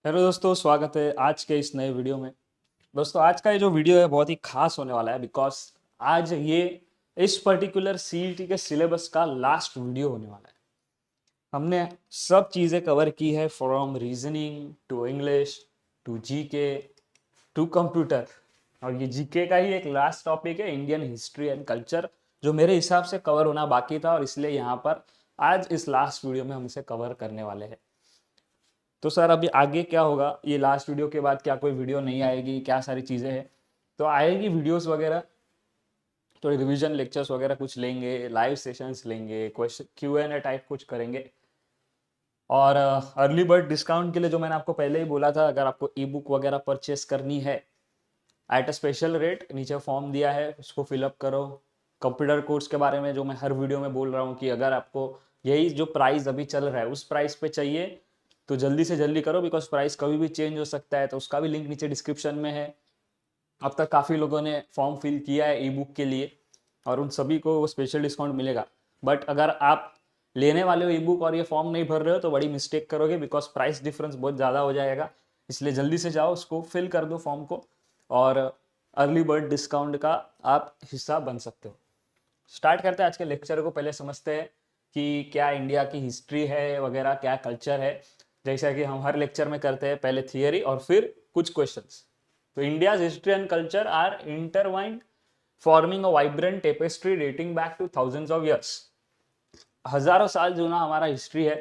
Hello दोस्तों, स्वागत है आज के इस नए वीडियो में। दोस्तों, आज का ये जो वीडियो है बहुत ही खास होने वाला है बिकॉज आज ये इस पर्टिकुलर सीईटी के सिलेबस का लास्ट वीडियो होने वाला है। हमने सब चीज़ें कवर की है, from reasoning to English to GK to computer. और ये जीके का ही एक लास्ट टॉपिक है, इंडियन हिस्ट्री एंड कल्चर, जो मेरे हिसाब से कवर होना बाकी था और इसलिए यहाँ पर आज इस लास्ट वीडियो में हम इसे कवर करने वाले हैं। तो सर अभी आगे क्या होगा, ये लास्ट वीडियो के बाद क्या कोई वीडियो नहीं आएगी, क्या सारी चीज़ें हैं? तो आएगी वीडियोस वगैरह, थोड़ी रिवीजन लेक्चर्स वगैरह कुछ लेंगे, लाइव सेशंस लेंगे, क्वेश्चन Q&A टाइप कुछ करेंगे। और अर्ली बर्ड डिस्काउंट के लिए जो मैंने आपको पहले ही बोला था, अगर आपको ई बुक वगैरह परचेस करनी है एट अ स्पेशल रेट, नीचे फॉर्म दिया है उसको फिलअप करो। कंप्यूटर कोर्स के बारे में जो मैं हर वीडियो में बोल रहा हूँ कि अगर आपको यही जो प्राइस अभी चल रहा है उस प्राइस पे चाहिए तो जल्दी से जल्दी करो, बिकॉज प्राइस कभी भी चेंज हो सकता है। तो उसका भी लिंक नीचे डिस्क्रिप्शन में है। अब तक काफ़ी लोगों ने फॉर्म फिल किया है ई बुक के लिए और उन सभी को वो स्पेशल डिस्काउंट मिलेगा। बट अगर आप लेने वाले हो ई बुक और ये फॉर्म नहीं भर रहे हो तो बड़ी मिस्टेक करोगे, बिकॉज प्राइस डिफरेंस बहुत ज़्यादा हो जाएगा। इसलिए जल्दी से जाओ, उसको फिल कर दो फॉर्म को और अर्ली बर्ड डिस्काउंट का आप हिस्सा बन सकते हो। स्टार्ट करते हैं आज के लेक्चर को। पहले समझते हैं कि क्या इंडिया की हिस्ट्री है वगैरह, क्या कल्चर है। जैसा कि हम हर लेक्चर में करते हैं, पहले थियरी और फिर कुछ क्वेश्चंस। तो India's history and culture are intertwined, forming a vibrant tapestry dating back to thousands of years. हजारों साल जूना हमारा हिस्ट्री है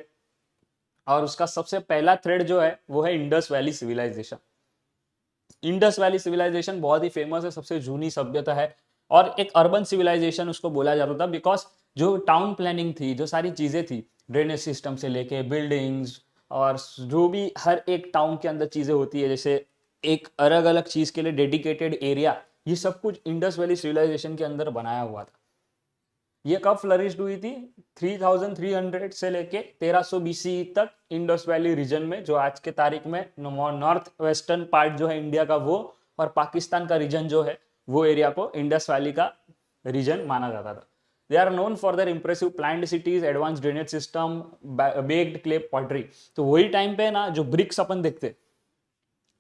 और उसका सबसे पहला थ्रेड जो है वो है Indus valley civilization. Indus valley civilization बहुत ही फेमस है, सबसे जूनी सभ्यता है और एक अर्बन सिविलाइजेशन उसको बोला जाता था, बिकॉज जो टाउन प्लानिंग थी, जो सारी चीज़ें थी, ड्रेनेज सिस्टम से लेके बिल्डिंग्स और जो भी हर एक टाउन के अंदर चीज़ें होती है, जैसे एक अलग अलग चीज़ के लिए डेडिकेटेड एरिया, ये सब कुछ इंडस वैली सिविलाइजेशन के अंदर बनाया हुआ था। ये कब फ्लरिश्ड हुई थी? 3300 से लेके 1300 BC तक इंडस वैली रीजन में, जो आज के तारीख में नॉर्थ वेस्टर्न पार्ट जो है इंडिया का वो, और पाकिस्तान का रीजन जो है वो एरिया को इंडस वैली का रीजन माना जाता था। They are known for their impressive planned cities, advance drainage system, baked clay pottery. तो वही टाइम पे ना जो ब्रिक्स अपन देखते,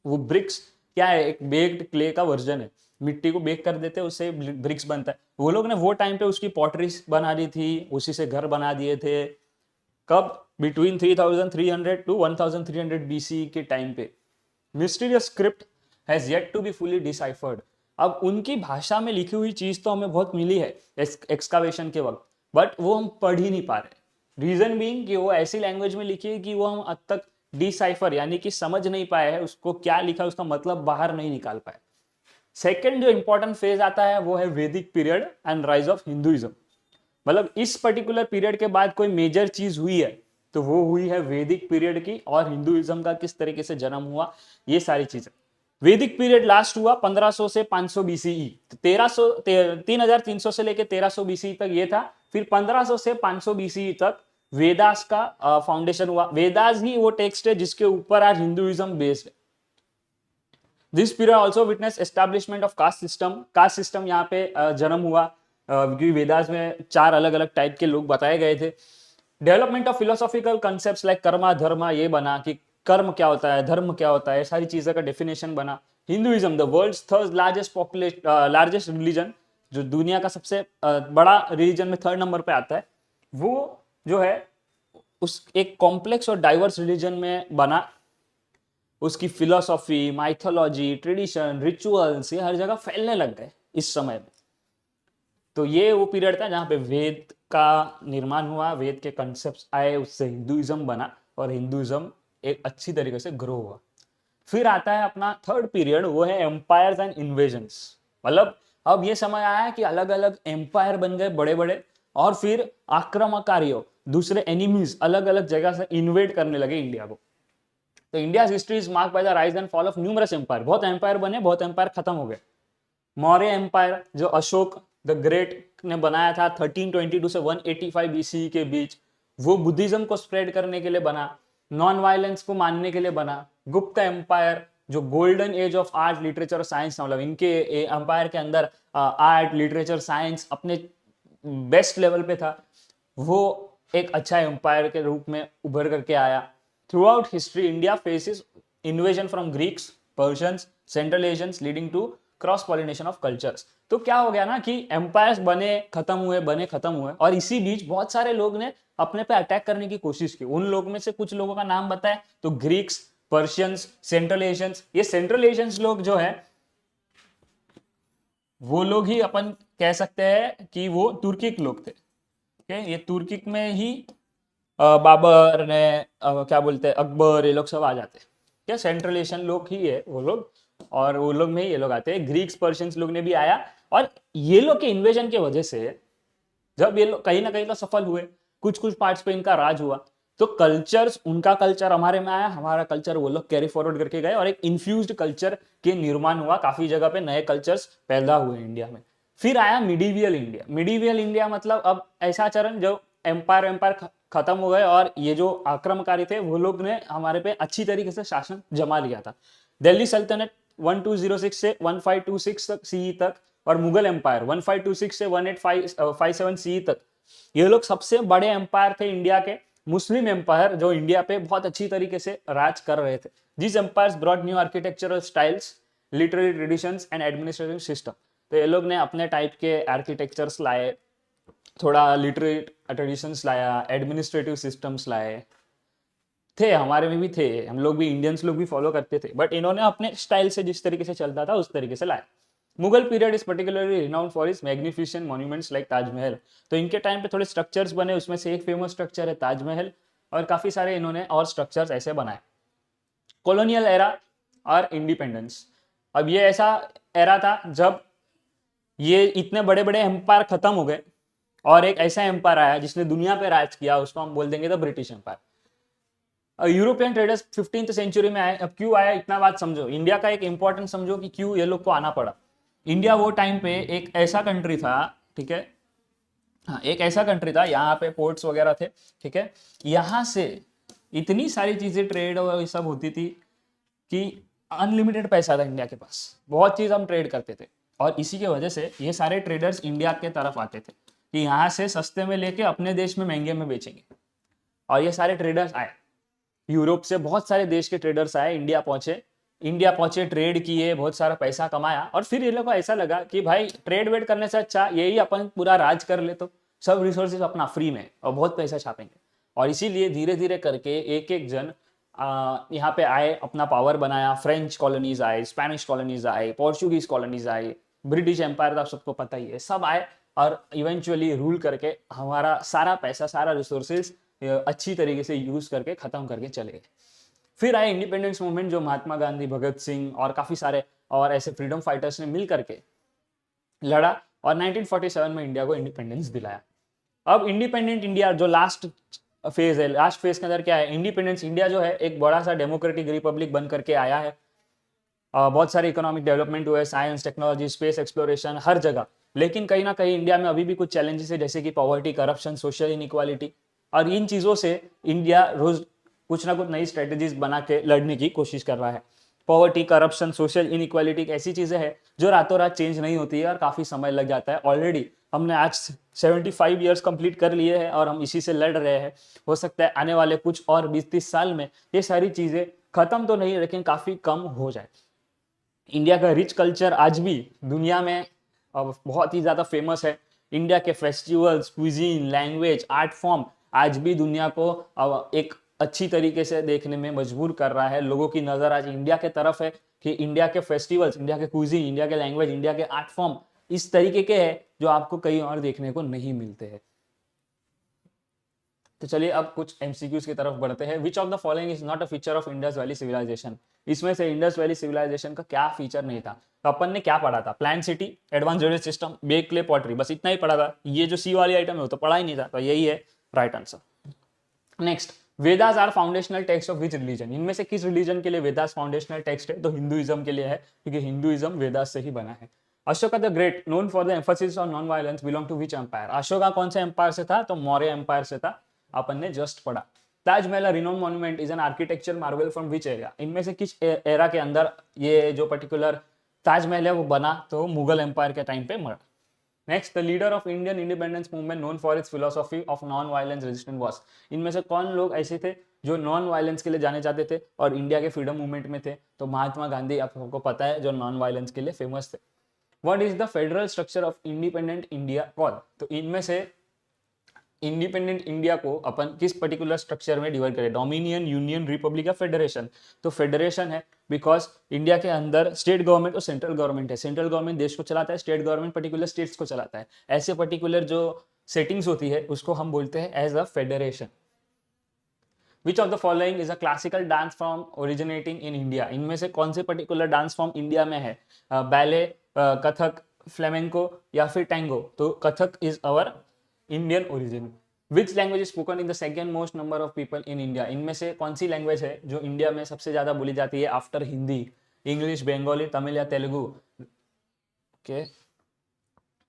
वो ब्रिक्स क्या है, एक बेक्ड क्ले का वर्जन है। मिट्टी को बेक कर देते हैं, उससे ब्रिक्स बनता है। वो लोग ने वो टाइम पे उसकी पॉटरीज बना दी थी, उसी से घर बना दिए थे। कब? बिटवीन 3300 टू 1300 BC के टाइम पे। Mysterious script has yet to be fully deciphered. अब उनकी भाषा में लिखी हुई चीज तो हमें बहुत मिली है एक्सकावेशन के वक्त, बट वो हम पढ़ ही नहीं पा रहे। रीजन बीइंग कि वो ऐसी लैंग्वेज में लिखी है कि वो हम अब तक डिसाइफर यानी कि समझ नहीं पाए हैं, उसको क्या लिखा उसका मतलब बाहर नहीं निकाल पाए। सेकेंड जो इंपॉर्टेंट फेज आता है वो है वैदिक period and rise of Hinduism. मतलब इस पर्टिकुलर पीरियड के बाद कोई मेजर चीज हुई है तो वो हुई है वैदिक पीरियड की, और हिंदुइज्म का किस तरीके से जन्म हुआ, ये सारी चीजें। वैदिक पीरियड लास्ट हुआ 1500 से 500 BCE। 1300 3300 से लेके 1300 BCE तक ये था। फिर 1500 से 500 BCE तक वेदास का फाउंडेशन हुआ। वेदास ही वो टेक्स्ट है जिसके ऊपर आज हिंदुइज्म बेस्ड है। This period also witness establishment of caste system. Caste system यहाँ पे जन्म हुआ, क्योंकि वेदास में 4 अलग अलग टाइप के लोग बताए गए थे। Development of philosophical concepts like karma dharma, ये बना कि कर्म क्या होता है, धर्म क्या होता है, सारी चीज़ों का डेफिनेशन बना। Hinduism, the world's third largest largest religion, जो दुनिया का सबसे बड़ा रिलीजन में थर्ड नंबर पे आता है, वो जो है उस एक कॉम्प्लेक्स और डाइवर्स रिलीजन में बना। उसकी फिलोसॉफी, माइथोलॉजी, ट्रेडिशन, रिचुअल्स, ये हर जगह फैलने लग गए इस समय में। तो ये वो पीरियड था जहाँ पे वेद का निर्माण हुआ, वेद के कॉन्सेप्ट्स आए, उससे हिंदुइज्म बना और हिंदुइज्म एक अच्छी तरीके से ग्रो हुआ। फिर आता है अपना थर्ड पीरियड, वो है एम्पायर्स एंड इन्वेजन्स। मतलब अब ये समय आया है कि अलग अलग एम्पायर बन गए बड़े बड़े, और फिर आक्रमणकारियों, दूसरे एनिमीज अलग अलग जगह से इन्वेड करने लगे इंडिया को। तो India history is marked by the rise and fall of numerous empire. बहुत एम्पायर बने, बहुत एम्पायर खत्म हो गए। मौर्य एम्पायर जो अशोक द ग्रेट ने बनाया था 1322 से 185 BCE के बीच, वो बुद्धिज्म को स्प्रेड करने के लिए बना, नॉन वायलेंस को मानने के लिए बना। गुप्त एम्पायर जो golden age of art literature और साइंस, मतलब इनके एम्पायर के अंदर आर्ट लिटरेचर साइंस अपने बेस्ट लेवल पे था, वो एक अच्छा एम्पायर के रूप में उभर करके आया। Throughout history India faces invasion from Greeks, Persians, central Asians leading to cross pollination of cultures. तो क्या हो गया ना कि एम्पायर्स बने खत्म हुए और इसी बीच बहुत सारे लोग ने अपने पे अटैक करने की कोशिश की। उन लोग में से कुछ लोगों का नाम बताए तो ग्रीक्स, पर्शियंस, सेंट्रल एशियंस। ये सेंट्रल एशियंस लोग जो है वो लोग ही अपन कह सकते हैं कि वो तुर्किक लोग थे। ये तुर्किक में ही बाबर ने क्या बोलते हैं अकबर, ये लोग सब आ जाते हैं। क्या सेंट्रल एशियन लोग ही है वो लोग, और वो लोग में ही ये लोग आते हैं। ग्रीक्स, पर्शियंस लोग ने भी आया, और ये लोग के इन्वेजन की वजह से जब ये लोग कहीं ना कहीं तो सफल हुए, कुछ कुछ पार्ट्स पे इनका राज हुआ, तो कल्चर्स, उनका कल्चर हमारे में आया, हमारा कल्चर वो लोग कैरी फॉरवर्ड करके गए, और एक इन्फ्यूज्ड कल्चर के निर्माण हुआ। काफी जगह पे नए कल्चर्स पैदा हुए इंडिया में। फिर आया मिडीवियल इंडिया। मिडीवियल इंडिया मतलब अब ऐसा चरण जो एम्पायर एम्पायर खत्म हो गए, और ये जो आक्रमणकारी थे वो लोग ने हमारे पे अच्छी तरीके से शासन जमा लिया था। दिल्ली सल्तनत 1206 से 1526 तक सीई तक, और मुगल एम्पायर 1526 से 1857 सीई तक, ये लोग सबसे बड़े एम्पायर थे इंडिया के। मुस्लिम एम्पायर जो इंडिया पे बहुत अच्छी तरीके से राज कर रहे थे। This empires brought new architectural styles, literary traditions and administrative system. तो ये लोग ने अपने टाइप के आर्किटेक्चर्स लाए, थोड़ा लिटरेट ट्रेडिशंस लाया, एडमिनिस्ट्रेटिव सिस्टम्स लाए। थे, हमारे में भी थे, हम लोग भी, इंडियंस लोग भी फॉलो करते थे, बट इन्होंने अपने स्टाइल से जिस तरीके से चलता था उस तरीके से लाया। Mughal period is particularly renowned for is magnificent monuments like Taj Mahal. तो इनके टाइम पे थोड़े स्ट्रक्चर्स बने, उसमें से एक फेमस स्ट्रक्चर है ताजमहल, और काफी सारे इन्होंने और स्ट्रक्चर्स ऐसे बनाए। कॉलोनियल एरा और इंडिपेंडेंस। अब ये ऐसा एरा था जब ये इतने बड़े बड़े एम्पायर खत्म हो गए, और एक ऐसा एम्पायर आया जिसने दुनिया पे राज किया, उसको हम बोल देंगे the British empire. European traders 15th century में आए। अब क्यों आया, इतना बात समझो, इंडिया का एक इंपॉर्टेंट समझो कि क्यों ये लोग को आना पड़ा। इंडिया वो टाइम पे एक ऐसा कंट्री था, ठीक है, हाँ, एक ऐसा कंट्री था, यहाँ पे पोर्ट्स वगैरह थे, ठीक है, यहाँ से इतनी सारी चीजें ट्रेड और ये सब होती थी कि अनलिमिटेड पैसा था इंडिया के पास, बहुत चीज हम ट्रेड करते थे, और इसी की वजह से ये सारे ट्रेडर्स इंडिया के तरफ आते थे कि यहाँ से सस्ते में लेके अपने देश में महंगे में बेचेंगे। और ये सारे ट्रेडर्स आए, यूरोप से बहुत सारे देश के ट्रेडर्स आए, इंडिया पहुंचे, ट्रेड किए, बहुत सारा पैसा कमाया, और फिर ये लोग को ऐसा लगा कि भाई ट्रेड वेड करने से अच्छा यही अपन पूरा राज कर ले, तो सब रिसोर्सेज अपना फ्री में और बहुत पैसा छापेंगे। और इसीलिए धीरे धीरे करके एक एक जन यहाँ पे आए, अपना पावर बनाया। फ्रेंच कॉलोनीज आए, स्पेनिश कॉलोनीज आए, पोर्चुगीज कॉलोनीज आए, ब्रिटिश एम्पायर था, सबको पता ही है, सब आए, और इवेंचुअली रूल करके हमारा सारा पैसा, सारा रिसोर्सेज अच्छी तरीके से यूज करके खत्म करके चले गए। फिर आए इंडिपेंडेंस मूवमेंट, जो महात्मा गांधी, भगत सिंह और काफी सारे और ऐसे फ्रीडम फाइटर्स ने मिल करके लड़ा, और 1947 में इंडिया को इंडिपेंडेंस दिलाया। अब इंडिपेंडेंट इंडिया जो लास्ट फेज है, लास्ट फेज के अंदर क्या है, इंडिपेंडेंस इंडिया जो है एक बड़ा सा डेमोक्रेटिक रिपब्लिक बन करके आया है। बहुत सारे इकोनॉमिक डेवलपमेंट हुए, साइंस, टेक्नोलॉजी, स्पेस एक्सप्लोरेशन, हर जगह। लेकिन कहीं ना कहीं इंडिया में अभी भी कुछ चैलेंजेस है, जैसे कि पॉवर्टी, करप्शन, सोशल इनइक्वालिटी, और इन चीज़ों से इंडिया रोज कुछ ना कुछ नई स्ट्रेटेजीज बना के लड़ने की कोशिश कर रहा है। पॉवर्टी, करप्शन, सोशल इनइक्वालिटी ऐसी चीज़ें हैं जो रातों रात चेंज नहीं होती है, और काफ़ी समय लग जाता है। ऑलरेडी हमने आज 75 ईयर्स कंप्लीट कर लिए हैं, और हम इसी से लड़ रहे हैं। हो सकता है आने वाले कुछ और 20-30 साल में ये सारी चीज़ें खत्म तो नहीं, लेकिन काफ़ी कम हो जाए। इंडिया का रिच कल्चर आज भी दुनिया में बहुत ही ज़्यादा फेमस है। इंडिया के festivals, cuisine, language, art form आज भी दुनिया को एक अच्छी तरीके से देखने में मजबूर कर रहा है। लोगों की नज़र आज इंडिया के तरफ है कि इंडिया के फेस्टिवल्स, इंडिया के क्विजीन, इंडिया के लैंग्वेज, इंडिया के आर्ट फॉर्म इस तरीके के हैं जो आपको कहीं और देखने को नहीं मिलते हैं। तो चलिए अब कुछ एमसीक्यूज की तरफ बढ़ते हैं। Which of the following is not a feature of Indus valley civilization. इसमें से इंडस वैली सिविलाइजेशन का क्या फीचर नहीं था। तो अपन ने क्या पढ़ा था, plan city, advance drainage system, bake clay pottery, बस इतना ही पढ़ा था। ये जो सी वाली आइटम है वो तो पढ़ा ही नहीं था, तो यही है right answer. Next, Vedas are foundational text of which religion. इनमें से किस रिलीजन के लिए वेदास फाउंडेशनल टेक्स्ट है, तो हिंदुइज्म के लिए है, क्योंकि हिंदुइज्म वेदास से ही बना है। Ashoka the great, known for the emphasis on non violence, belong to which empire. Ashoka कौन से एम्पायर से था, तो मौर्य एम्पायर से था, अपन ने जस्ट पढ़ा। Taj Mahal renowned monument is an architecture Marvel from which area. इनमें से किस एरा के अंदर ये जो पर्टिकुलर ताजमहल है वो बना, तो मुगल एम्पायर के टाइम पे मरा। Next, the leader of Indian independence movement known for its philosophy of non violence resistant was. इनमें से कौन लोग ऐसे थे जो नॉन वायलेंस के लिए जाने जाते थे और इंडिया के फ्रीडम मूवमेंट में थे, तो महात्मा गांधी आपको पता है जो नॉन वायलेंस के लिए फेमस थे। What is the federal structure of independent India call? तो इनमें से इंडिपेंडेंट इंडिया को अपन किस पर्टिकुलर स्ट्रक्चर में डिवाइड करें, डोमिनियन, यूनियन, रिपब्लिक या फेडरेशन? तो फेडरेशन है, बिकॉज इंडिया के अंदर स्टेट गवर्नमेंट और सेंट्रल गवर्नमेंट है। सेंट्रल गवर्नमेंट देश को चलाता है, स्टेट गवर्नमेंट पर्टिकुलर स्टेट्स को चलाता है। ऐसे पर्टिकुलर जो सेटिंग्स होती है उसको हम बोलते हैं as a federation. Which of the following is a classical dance form originating in India? इनमें से कौन से पर्टिकुलर डांस फॉर्म इंडिया में है? बैले, कथक, फ्लेमेंको या फिर टैंगो? तो Kathak is our Indian origin. Which language is spoken in the second most number of people in India? इनमें से कौन सी लैंग्वेज है जो इंडिया में सबसे ज्यादा बोली जाती है आफ्टर हिंदी? इंग्लिश, बंगाली, तमिल या तेलुगु? ओके,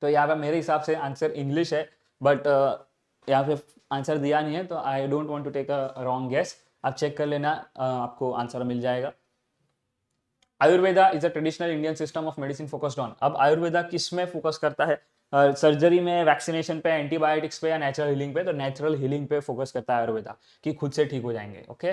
तो यहाँ पे मेरे हिसाब से आंसर इंग्लिश है, बट यहाँ पे आंसर दिया नहीं है, तो I don't want to take a wrong guess. आप चेक कर लेना, आपको आंसर मिल जाएगा। Ayurveda is a traditional Indian system of medicine focused on. अब आयुर्वेदा किस में फोकस करता है? सर्जरी में, वैक्सीनेशन पे, एंटीबायोटिक्स पे या नेचुरल हीलिंग पे? तो नेचुरल हीलिंग पे फोकस करता है आयुर्वेदा, कि खुद से ठीक हो जाएंगे। Okay,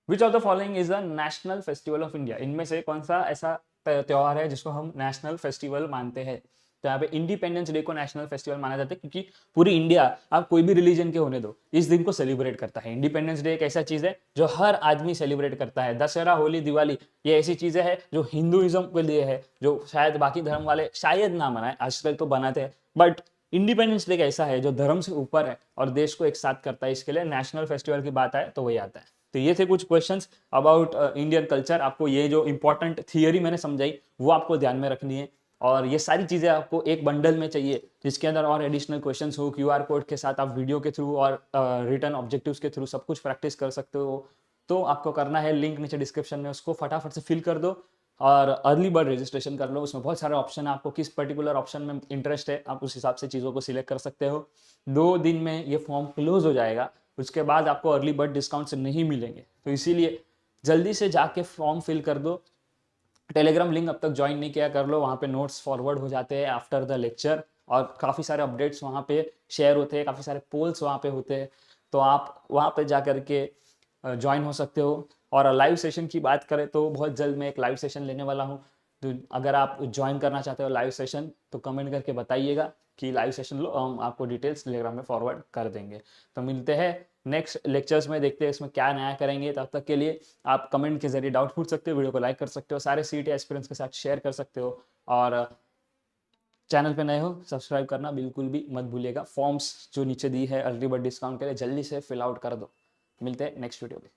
which of the following is the national festival of India? इनमें से कौन सा ऐसा त्योहार है जिसको हम नेशनल फेस्टिवल मानते हैं? तो यहाँ पे इंडिपेंडेंस डे को नेशनल फेस्टिवल माना जाता है, क्योंकि पूरी इंडिया, आप कोई भी रिलीजन के होने दो, इस दिन को सेलिब्रेट करता है। इंडिपेंडेंस डे एक ऐसा चीज है जो हर आदमी सेलिब्रेट करता है। दशहरा, होली, दिवाली, ये ऐसी चीजें हैं जो हिंदुइज्म के लिए है, जो शायद बाकी धर्म वाले शायद ना मनाए, आजकल तो बनाते हैं, बट इंडिपेंडेंस डे ऐसा है जो धर्म से ऊपर है और देश को एक साथ करता है। इसके लिए नेशनल फेस्टिवल की बात आए तो वही आता है। तो ये थे कुछ क्वेश्चंस अबाउट इंडियन कल्चर। आपको ये जो इंपॉर्टेंट थियरी मैंने समझाई वो आपको ध्यान में रखनी है, और ये सारी चीज़ें आपको एक बंडल में चाहिए जिसके अंदर और एडिशनल क्वेश्चंस हो। क्यूआर कोड के साथ आप वीडियो के थ्रू और रिटर्न ऑब्जेक्टिव्स के थ्रू सब कुछ प्रैक्टिस कर सकते हो। तो आपको करना है, लिंक नीचे डिस्क्रिप्शन में, उसको फटाफट से फिल कर दो और अर्ली बर्ड रजिस्ट्रेशन कर लो। उसमें बहुत सारे ऑप्शन है, आपको किस पर्टिकुलर ऑप्शन में इंटरेस्ट है आप उस हिसाब से चीज़ों को सिलेक्ट कर सकते हो। 2 दिन में ये फॉर्म क्लोज हो जाएगा, उसके बाद आपको अर्ली बर्ड डिस्काउंट से नहीं मिलेंगे, तो इसीलिए जल्दी से जाके फॉर्म फिल कर दो। टेलीग्राम लिंक अब तक ज्वाइन नहीं किया, कर लो, वहाँ पे नोट्स फॉरवर्ड हो जाते हैं आफ्टर द लेक्चर, और काफ़ी सारे अपडेट्स वहाँ पे शेयर होते हैं, काफ़ी सारे पोल्स वहाँ पे होते हैं, तो आप वहाँ पे जा करके ज्वाइन हो सकते हो। और लाइव सेशन की बात करें तो बहुत जल्द मैं एक लाइव सेशन लेने वाला हूँ, तो अगर आप ज्वाइन करना चाहते हो लाइव सेशन तो कमेंट करके बताइएगा कि लाइव सेशन लो, हम आपको डिटेल्स टेलीग्राम में फॉरवर्ड कर देंगे। तो मिलते हैं नेक्स्ट लेक्चर्स में, देखते हैं इसमें क्या नया करेंगे। तब तक के लिए आप कमेंट के जरिए डाउट पूछ सकते हो, वीडियो को लाइक कर सकते हो, सारे सीटी एस्पिरेंट्स के साथ शेयर कर सकते हो, और चैनल पे नए हो सब्सक्राइब करना बिल्कुल भी मत भूलिएगा। फॉर्म्स जो नीचे दी है अर्ली बर्ड डिस्काउंट के लिए, जल्दी से फिल आउट कर दो। मिलते हैं नेक्स्ट वीडियो में।